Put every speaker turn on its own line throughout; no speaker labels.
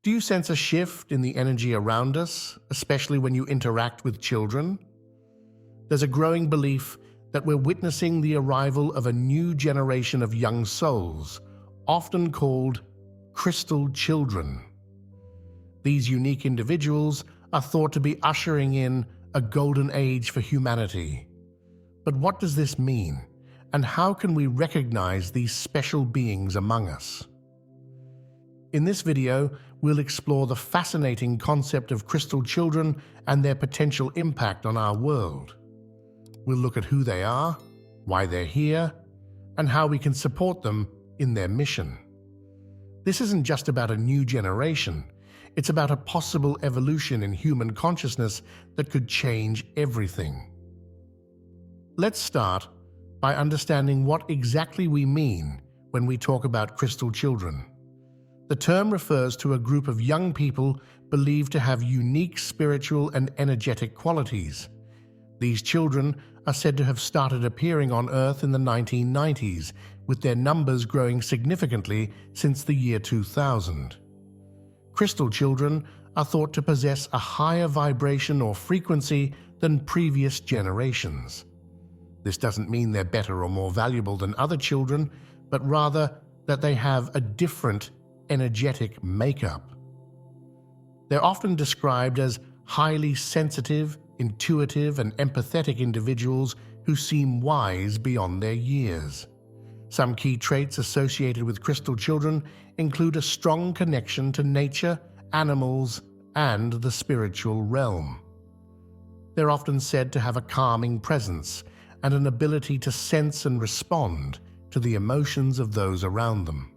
Do you sense a shift in the energy around us, especially when you interact with children? There's a growing belief that we're witnessing the arrival of a new generation of young souls, often called crystal children. These unique individuals are thought to be ushering in a golden age for humanity. But what does this mean, and how can we recognize these special beings among us? In this video, we'll explore the fascinating concept of crystal children and their potential impact on our world. We'll look at who they are, why they're here, and how we can support them in their mission. This isn't just about a new generation, it's about a possible evolution in human consciousness that could change everything. Let's start by understanding what exactly we mean when we talk about crystal children. The term refers to a group of young people believed to have unique spiritual and energetic qualities. These children are said to have started appearing on Earth in the 1990s, with their numbers growing significantly since the year 2000. Crystal children are thought to possess a higher vibration or frequency than previous generations. This doesn't mean they're better or more valuable than other children, but rather that they have a different energetic makeup. They're often described as highly sensitive, intuitive, and empathetic individuals who seem wise beyond their years. Some key traits associated with crystal children include a strong connection to nature, animals, and the spiritual realm. They're often said to have a calming presence and an ability to sense and respond to the emotions of those around them.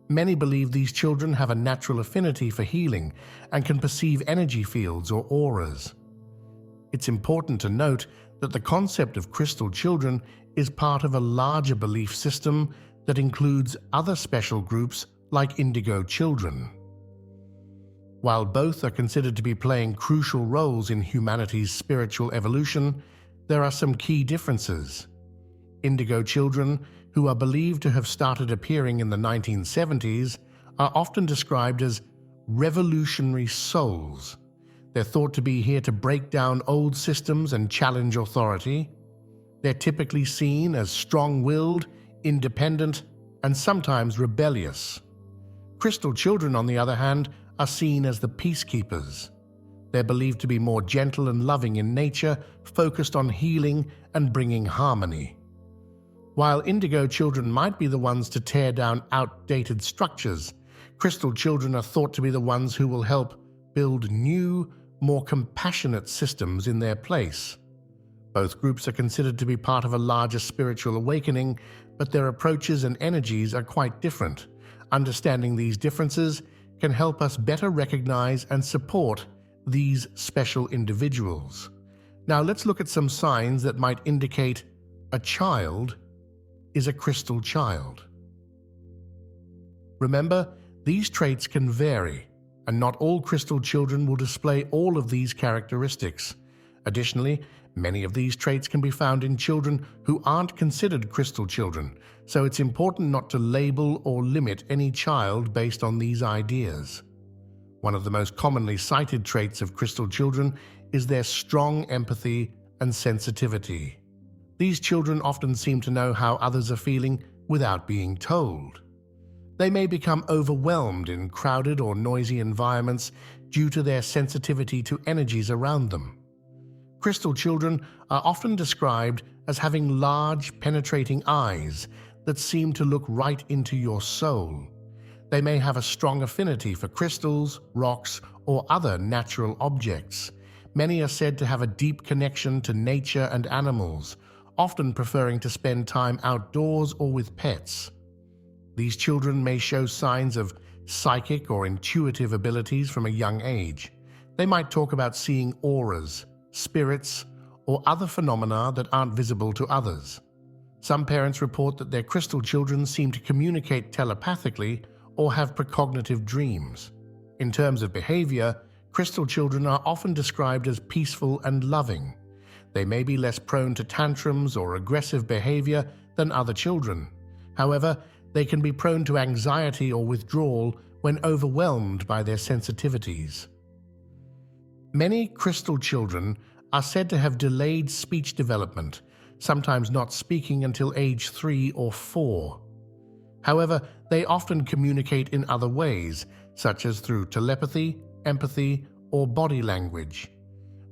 Many believe these children have a natural affinity for healing and can perceive energy fields or auras. It's important to note that the concept of crystal children is part of a larger belief system that includes other special groups like Indigo Children. While both are considered to be playing crucial roles in humanity's spiritual evolution, there are some key differences. Indigo Children, who are believed to have started appearing in the 1970s, are often described as revolutionary souls. They're thought to be here to break down old systems and challenge authority. They're typically seen as strong-willed, independent, and sometimes rebellious. Crystal children, on the other hand, are seen as the peacekeepers. They're believed to be more gentle and loving in nature, focused on healing and bringing harmony. While Indigo Children might be the ones to tear down outdated structures, crystal children are thought to be the ones who will help build new, more compassionate systems in their place. Both groups are considered to be part of a larger spiritual awakening, but their approaches and energies are quite different. Understanding these differences can help us better recognize and support these special individuals. Now let's look at some signs that might indicate a child is a crystal child. Remember, these traits can vary, and not all crystal children will display all of these characteristics. Additionally, many of these traits can be found in children who aren't considered crystal children, so it's important not to label or limit any child based on these ideas. One of the most commonly cited traits of crystal children is their strong empathy and sensitivity. These children often seem to know how others are feeling without being told. They may become overwhelmed in crowded or noisy environments due to their sensitivity to energies around them. Crystal children are often described as having large, penetrating eyes that seem to look right into your soul. They may have a strong affinity for crystals, rocks, or other natural objects. Many are said to have a deep connection to nature and animals, often preferring to spend time outdoors or with pets. These children may show signs of psychic or intuitive abilities from a young age. They might talk about seeing auras, spirits, or other phenomena that aren't visible to others. Some parents report that their crystal children seem to communicate telepathically or have precognitive dreams. In terms of behavior, crystal children are often described as peaceful and loving. They may be less prone to tantrums or aggressive behavior than other children. However, they can be prone to anxiety or withdrawal when overwhelmed by their sensitivities. Many crystal children are said to have delayed speech development, sometimes not speaking until age 3 or 4. However, they often communicate in other ways, such as through telepathy, empathy, or body language.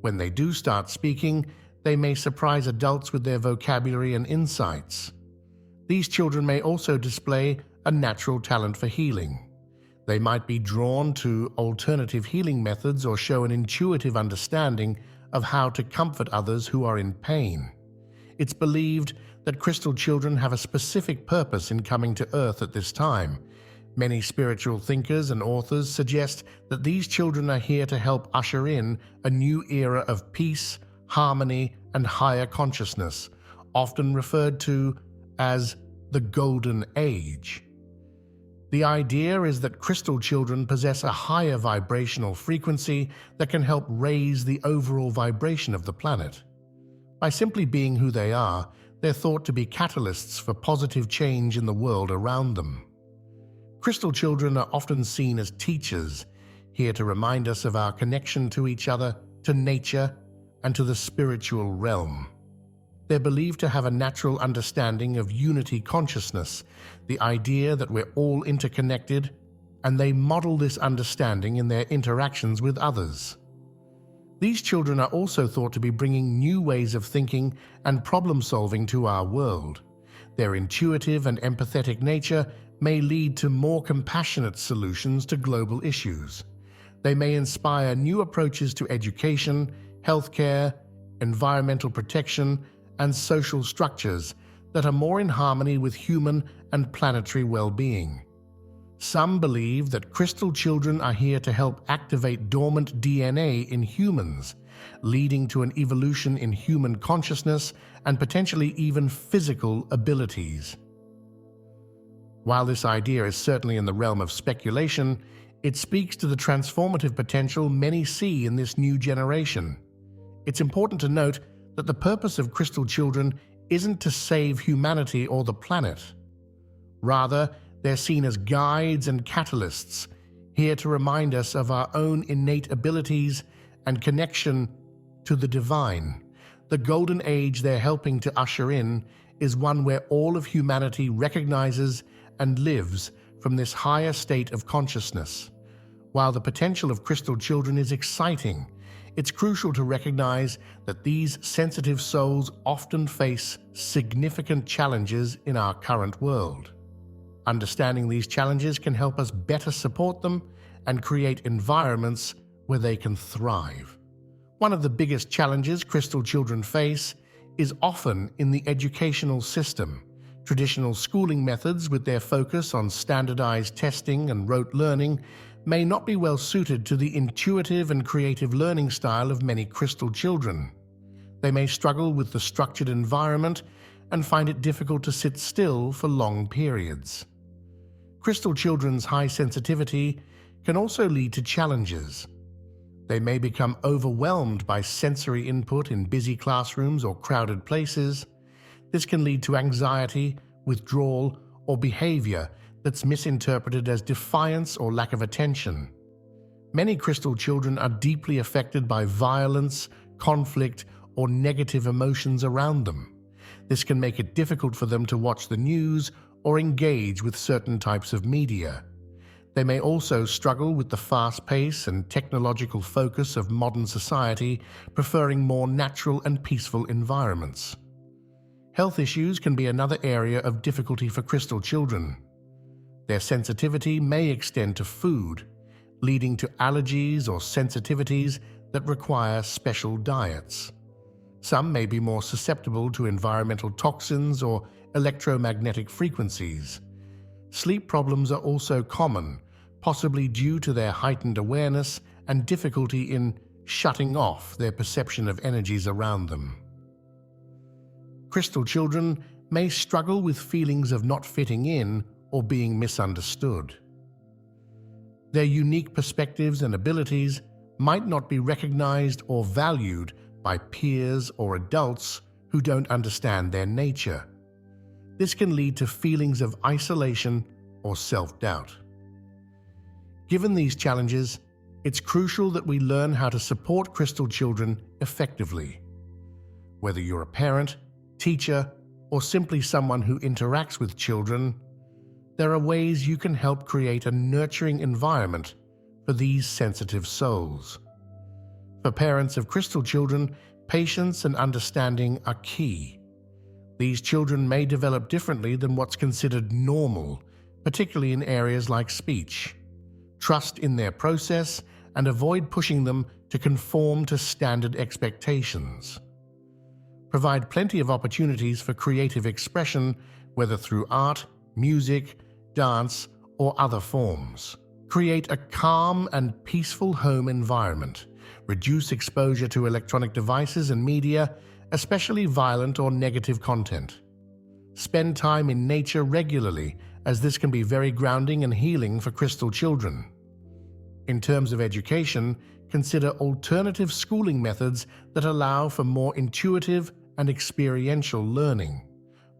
When they do start speaking, they may surprise adults with their vocabulary and insights. These children may also display a natural talent for healing. They might be drawn to alternative healing methods or show an intuitive understanding of how to comfort others who are in pain. It's believed that crystal children have a specific purpose in coming to Earth at this time. Many spiritual thinkers and authors suggest that these children are here to help usher in a new era of peace, harmony, and higher consciousness, often referred to as the Golden Age. The idea is that crystal children possess a higher vibrational frequency that can help raise the overall vibration of the planet. By simply being who they are, they're thought to be catalysts for positive change in the world around them. Crystal children are often seen as teachers, here to remind us of our connection to each other, to nature, and to the spiritual realm. They're believed to have a natural understanding of unity consciousness, the idea that we're all interconnected, and they model this understanding in their interactions with others. These children are also thought to be bringing new ways of thinking and problem-solving to our world. Their intuitive and empathetic nature may lead to more compassionate solutions to global issues. They may inspire new approaches to education, healthcare, environmental protection, and social structures that are more in harmony with human and planetary well-being. Some believe that crystal children are here to help activate dormant DNA in humans, leading to an evolution in human consciousness and potentially even physical abilities. While this idea is certainly in the realm of speculation, it speaks to the transformative potential many see in this new generation. It's important to note that the purpose of crystal children isn't to save humanity or the planet. Rather, they're seen as guides and catalysts, here to remind us of our own innate abilities and connection to the divine. The golden age they're helping to usher in is one where all of humanity recognizes and lives from this higher state of consciousness. While the potential of crystal children is exciting, it's crucial to recognize that these sensitive souls often face significant challenges in our current world. Understanding these challenges can help us better support them and create environments where they can thrive. One of the biggest challenges crystal children face is often in the educational system. Traditional schooling methods, with their focus on standardized testing and rote learning, may not be well suited to the intuitive and creative learning style of many crystal children. They may struggle with the structured environment and find it difficult to sit still for long periods. Crystal children's high sensitivity can also lead to challenges. They may become overwhelmed by sensory input in busy classrooms or crowded places. This can lead to anxiety, withdrawal, or behavior that's misinterpreted as defiance or lack of attention. Many crystal children are deeply affected by violence, conflict, or negative emotions around them. This can make it difficult for them to watch the news or engage with certain types of media. They may also struggle with the fast pace and technological focus of modern society, preferring more natural and peaceful environments. Health issues can be another area of difficulty for crystal children. Their sensitivity may extend to food, leading to allergies or sensitivities that require special diets. Some may be more susceptible to environmental toxins or electromagnetic frequencies. Sleep problems are also common, possibly due to their heightened awareness and difficulty in shutting off their perception of energies around them. Crystal children may struggle with feelings of not fitting in or being misunderstood. Their unique perspectives and abilities might not be recognized or valued by peers or adults who don't understand their nature. This can lead to feelings of isolation or self-doubt. Given these challenges, it's crucial that we learn how to support crystal children effectively. Whether you're a parent, teacher, or simply someone who interacts with children, there are ways you can help create a nurturing environment for these sensitive souls. For parents of crystal children, patience and understanding are key. These children may develop differently than what's considered normal, particularly in areas like speech. Trust in their process and avoid pushing them to conform to standard expectations. Provide plenty of opportunities for creative expression, whether through art, music, dance, or other forms. Create a calm and peaceful home environment. Reduce exposure to electronic devices and media, especially violent or negative content. Spend time in nature regularly, as this can be very grounding and healing for crystal children. In terms of education, consider alternative schooling methods that allow for more intuitive and experiential learning.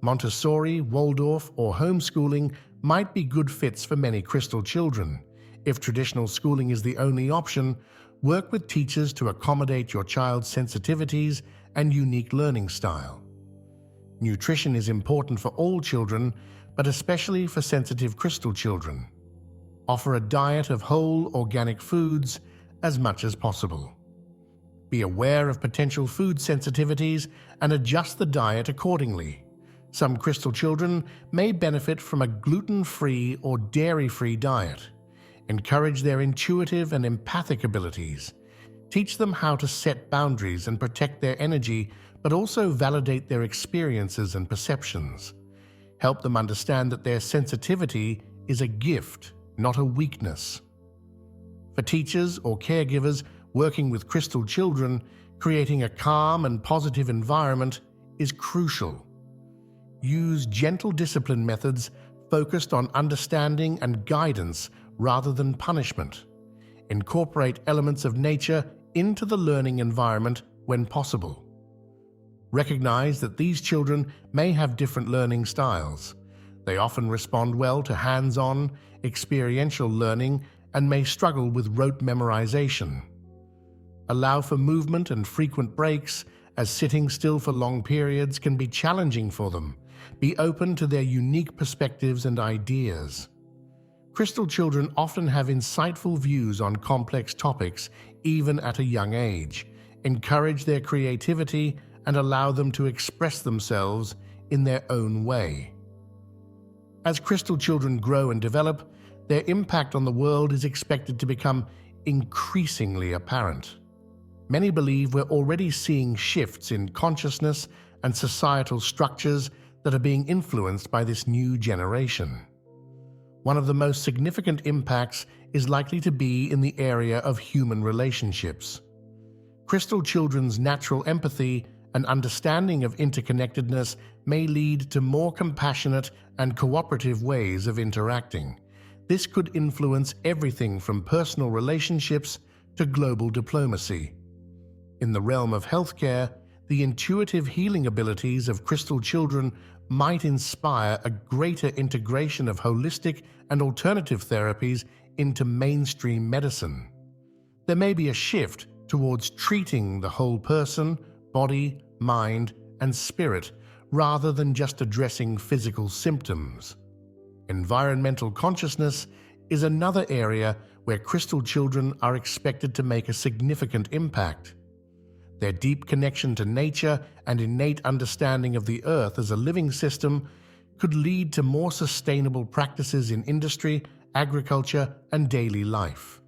Montessori, Waldorf, or homeschooling might be good fits for many crystal children. If traditional schooling is the only option, work with teachers to accommodate your child's sensitivities and unique learning style. Nutrition is important for all children, but especially for sensitive crystal children. Offer a diet of whole, organic foods as much as possible. Be aware of potential food sensitivities and adjust the diet accordingly. Some crystal children may benefit from a gluten-free or dairy-free diet. Encourage their intuitive and empathic abilities. Teach them how to set boundaries and protect their energy, but also validate their experiences and perceptions. Help them understand that their sensitivity is a gift, not a weakness. For teachers or caregivers working with crystal children, creating a calm and positive environment is crucial. Use gentle discipline methods focused on understanding and guidance rather than punishment. Incorporate elements of nature into the learning environment when possible. Recognize that these children may have different learning styles. They often respond well to hands-on, experiential learning and may struggle with rote memorization. Allow for movement and frequent breaks, as sitting still for long periods can be challenging for them. Be open to their unique perspectives and ideas. Crystal children often have insightful views on complex topics, even at a young age. Encourage their creativity and allow them to express themselves in their own way. As crystal children grow and develop, their impact on the world is expected to become increasingly apparent. Many believe we're already seeing shifts in consciousness and societal structures that are being influenced by this new generation. One of the most significant impacts is likely to be in the area of human relationships. Crystal children's natural empathy and understanding of interconnectedness may lead to more compassionate and cooperative ways of interacting. This could influence everything from personal relationships to global diplomacy. In the realm of healthcare, the intuitive healing abilities of crystal children might inspire a greater integration of holistic and alternative therapies into mainstream medicine. There may be a shift towards treating the whole person, body, mind, and spirit, rather than just addressing physical symptoms. Environmental consciousness is another area where crystal children are expected to make a significant impact. Their deep connection to nature and innate understanding of the earth as a living system could lead to more sustainable practices in industry, agriculture, and daily life.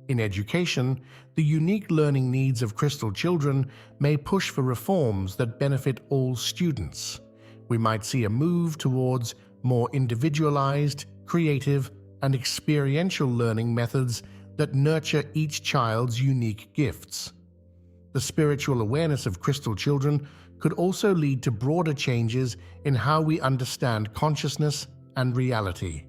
In education, the unique learning needs of crystal children may push for reforms that benefit all students. We might see a move towards more individualized, creative, and experiential learning methods that nurture each child's unique gifts. The spiritual awareness of crystal children could also lead to broader changes in how we understand consciousness and reality.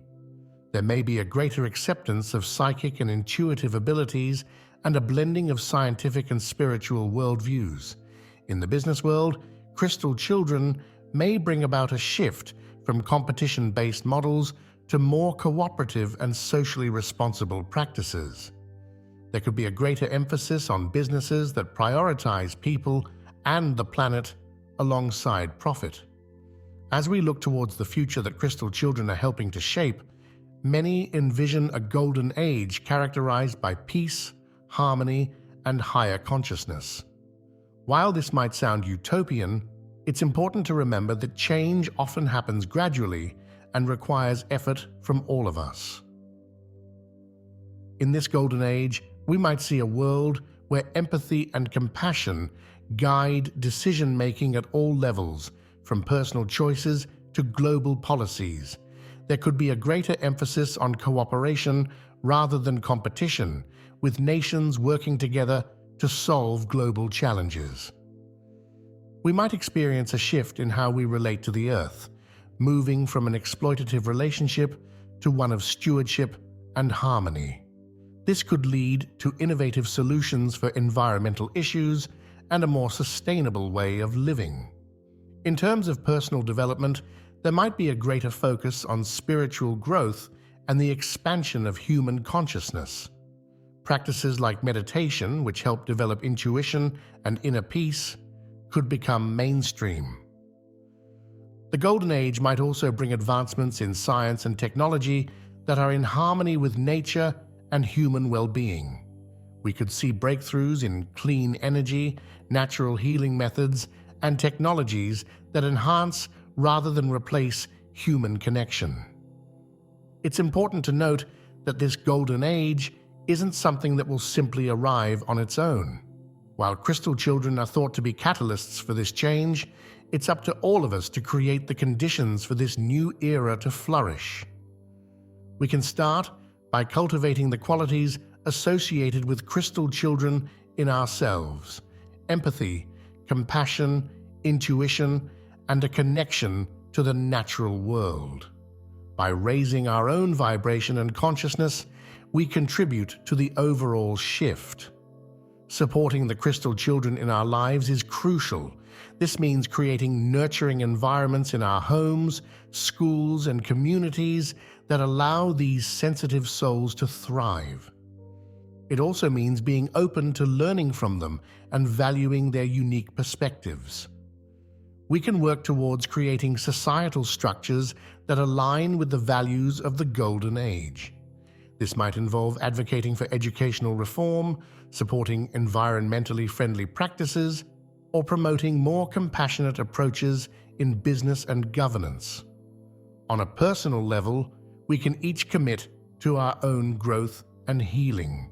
There may be a greater acceptance of psychic and intuitive abilities and a blending of scientific and spiritual worldviews. In the business world, crystal children may bring about a shift from competition-based models to more cooperative and socially responsible practices. There could be a greater emphasis on businesses that prioritize people and the planet alongside profit. As we look towards the future that Crystal Children are helping to shape, many envision a golden age characterized by peace, harmony, and higher consciousness. While this might sound utopian, it's important to remember that change often happens gradually and requires effort from all of us. In this golden age, we might see a world where empathy and compassion guide decision-making at all levels, from personal choices to global policies. There could be a greater emphasis on cooperation rather than competition, with nations working together to solve global challenges. We might experience a shift in how we relate to the Earth, moving from an exploitative relationship to one of stewardship and harmony. This could lead to innovative solutions for environmental issues and a more sustainable way of living. In terms of personal development, there might be a greater focus on spiritual growth and the expansion of human consciousness. Practices like meditation, which help develop intuition and inner peace, could become mainstream. The Golden Age might also bring advancements in science and technology that are in harmony with nature and human well-being. We could see breakthroughs in clean energy, natural healing methods, and technologies that enhance rather than replace human connection. It's important to note that this Golden Age isn't something that will simply arrive on its own. While Crystal Children are thought to be catalysts for this change, it's up to all of us to create the conditions for this new era to flourish. We can start by cultivating the qualities associated with Crystal Children in ourselves: empathy, compassion, intuition, and a connection to the natural world. By raising our own vibration and consciousness, we contribute to the overall shift. Supporting the Crystal Children in our lives is crucial. This means creating nurturing environments in our homes, schools, and communities that allow these sensitive souls to thrive. It also means being open to learning from them and valuing their unique perspectives. We can work towards creating societal structures that align with the values of the Golden Age. This might involve advocating for educational reform, supporting environmentally friendly practices, or promoting more compassionate approaches in business and governance. On a personal level, we can each commit to our own growth and healing.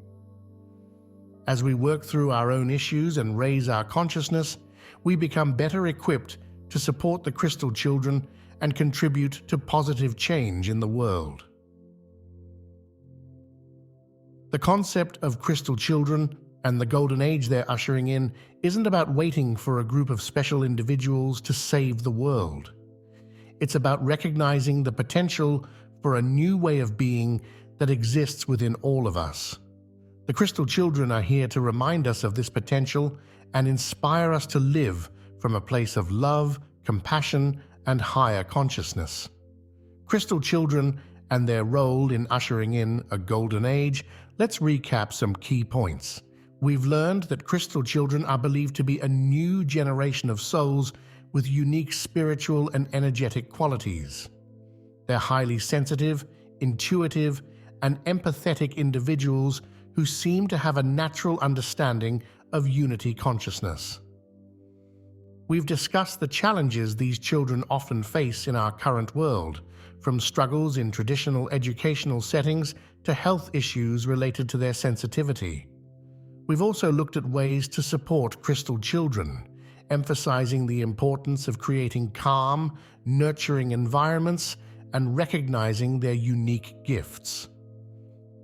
As we work through our own issues and raise our consciousness, we become better equipped to support the Crystal Children and contribute to positive change in the world. The concept of Crystal Children and the Golden Age they're ushering in isn't about waiting for a group of special individuals to save the world. It's about recognizing the potential for a new way of being that exists within all of us. The Crystal Children are here to remind us of this potential and inspire us to live from a place of love, compassion, and higher consciousness. Crystal Children and their role in ushering in a Golden Age. Let's recap some key points. We've learned that Crystal Children are believed to be a new generation of souls with unique spiritual and energetic qualities. They're highly sensitive, intuitive, and empathetic individuals who seem to have a natural understanding of unity consciousness. We've discussed the challenges these children often face in our current world, from struggles in traditional educational settings to health issues related to their sensitivity. We've also looked at ways to support Crystal Children, emphasizing the importance of creating calm, nurturing environments and recognizing their unique gifts.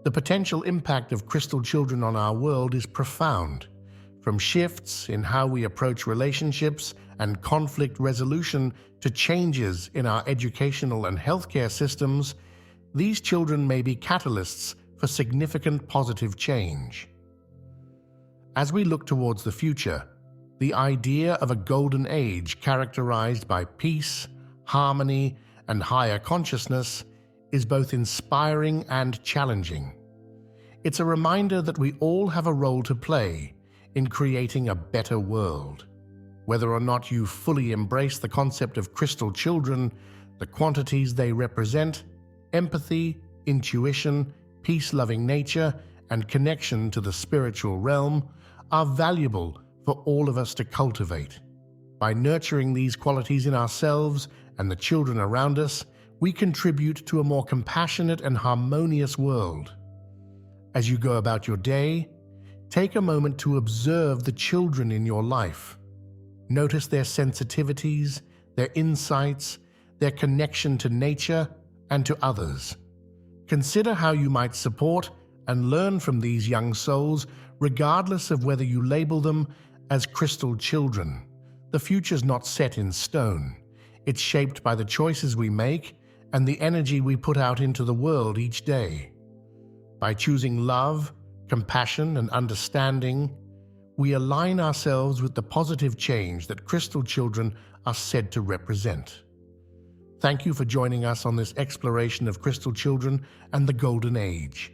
The potential impact of Crystal Children on our world is profound. From shifts in how we approach relationships and conflict resolution to changes in our educational and healthcare systems, these children may be catalysts for significant positive change. As we look towards the future, the idea of a golden age characterized by peace, harmony, and higher consciousness is both inspiring and challenging. It's a reminder that we all have a role to play in creating a better world. Whether or not you fully embrace the concept of crystal children, the quantities they represent, empathy, intuition, peace-loving nature, and connection to the spiritual realm, are valuable for all of us to cultivate. By nurturing these qualities in ourselves and the children around us, we contribute to a more compassionate and harmonious world. As you go about your day, take a moment to observe the children in your life. Notice their sensitivities, their insights, their connection to nature and to others. Consider how you might support and learn from these young souls, regardless of whether you label them as crystal children. The future's not set in stone. It's shaped by the choices we make and the energy we put out into the world each day. By choosing love, compassion, and understanding, we align ourselves with the positive change that crystal children are said to represent. Thank you for joining us on this exploration of crystal children and the Golden Age.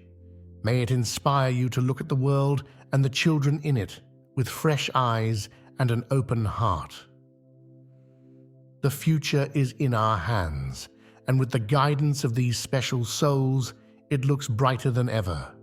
May it inspire you to look at the world and the children in it with fresh eyes and an open heart. The future is in our hands, and with the guidance of these special souls, it looks brighter than ever.